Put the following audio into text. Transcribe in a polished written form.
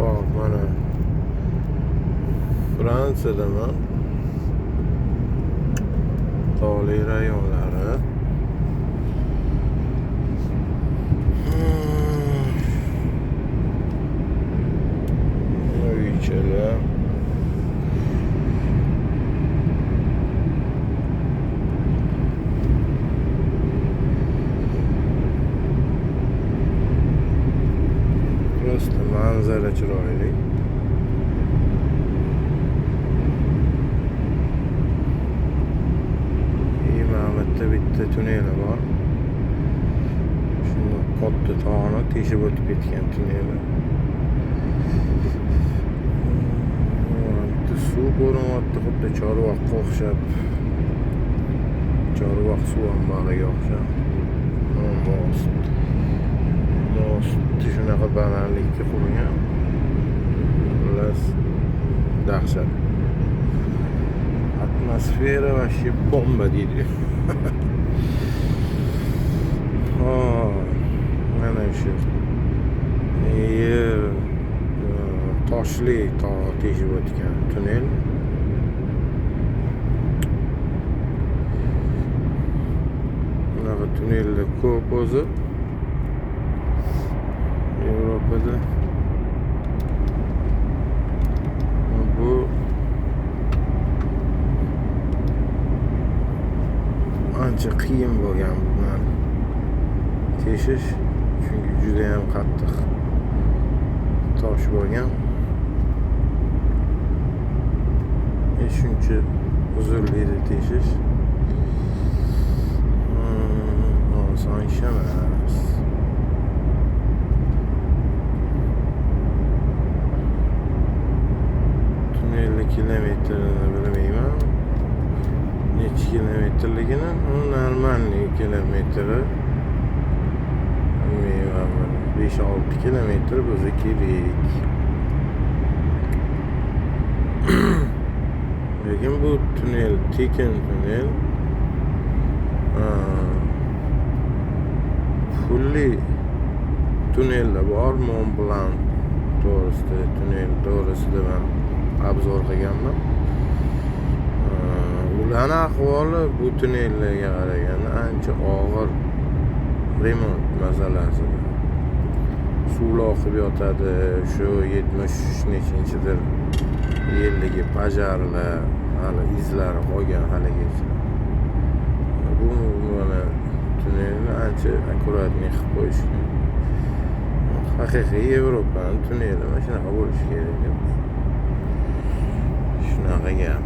Hop, mana Fransiyadaman. Tog'li rayonlari. Uychalar. Prosta manzara chiroyli. Bitta tuneli bor. Shunda katta tog'ni teshib o'tib ketgan tuneli. Suv ko'rinyapti, xuddi Chorvoqqa o'xshab. Chorvoq suv omboriga o'xshab. Most shunaqa balandlikka qurilgan. Xullas dahshat. Atmosfera вообще bomba deydi. Mana shu yer toshli tog' teshib o'tgan tunel. Bunaqa tunellar ko'p o'zi Yevropada. Bu ancha qiyin bo'lgan bundan teshish, chunki juda ham qattiq tosh bo'lgan. Shuncha uzunlikda teshish oson ish emas. Tunelni kilometrini bilmayman. Necha kilometrligini, normalniy kilometri 5-6 kilometr bo'lsa kerak. Lekin bu tunel tekin tunel. Fulli tunellar bor. Mont Blanc to'g'risida tunel to'g'risida men obzor qilganman. Ularning ahvoli bu tunellarga qaraganda ancha og'ir remont masalasi. Suv oqib yotadi. Shu 70 nechinchidir yildagi pojarlar hali izlari qolgan haligacha. Bu mana tunelni ancha akkuratniy qilib qo'yishgan. Haqiqiy Yevropaning tuneli mana shunaqa bo'lishi kerak. Shunaqa gap.